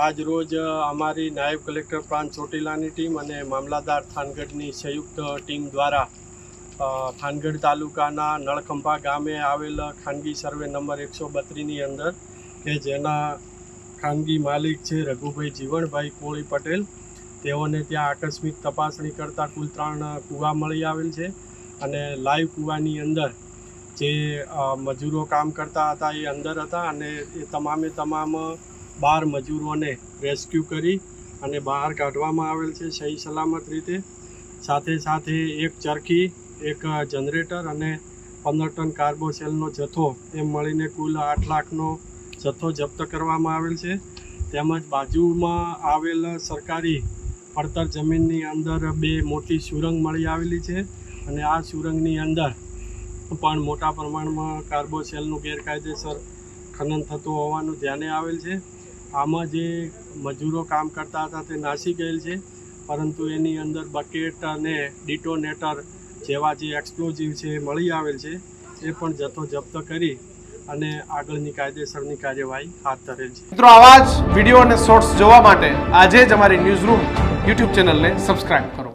આજ રોજ અમારી નાયબ કલેક્ટર પ્રાંત ચોટીલાની ટીમ અને મામલાદાર થાનગઢની સંયુક્ત ટીમ દ્વારા થાનગઢ તાલુકાના નળખંભા ગામે આવેલ ખાનગી સર્વે નંબર 132ની અંદર કે જેના ખાનગી માલિક છે રઘુભાઈ જીવણભાઈ કોળી પટેલ, તેઓને ત્યાં આકસ્મિક તપાસણી કરતાં કુલ 3 કૂવા મળી આવેલ છે અને લાઈવ કૂવાની અંદર જે મજૂરો કામ કરતા હતા એ અંદર હતા અને એ તમામ 12 મજૂરોને રેસ્ક્યુ કરી અને બહાર કાઢવામાં આવેલ છે સહી સલામત રીતે। સાથે એક ચરખી, એક જનરેટર અને 15 ટન કાર્બોસેલનો જથ્થો એમ મળીને કુલ 8 લાખનો જથ્થો જપ્ત કરવામાં આવેલ છે। તેમજ બાજુમાં આવેલ સરકારી પડતર જમીનની અંદર 2 મોટી સુરંગ મળી આવેલી છે અને આ સુરંગની અંદર પણ મોટા પ્રમાણમાં કાર્બોસેલનું ગેરકાયદેસર ખનન થતું હોવાનું ધ્યાને આવેલ છે। આમાં જે મજૂરો કામ કરતા હતા તે નાસી ગયેલ છે, પરંતુ એની અંદર બકેટ અને ડિટોનેટર જેવા જે એક્સપ્લોઝિવ છે એ મળી આવેલ છે। એ પણ જથ્થો જપ્ત કરી અને આગળની કાયદેસરની કાર્યવાહી હાથ ધરેલ છે। મિત્રો, આવા જ વિડીયો અને શોર્ટ્સ જોવા માટે આજે જ અમારી ન્યૂઝ રૂમ યુટ્યુબ ચેનલને સબસ્ક્રાઇબ કરો।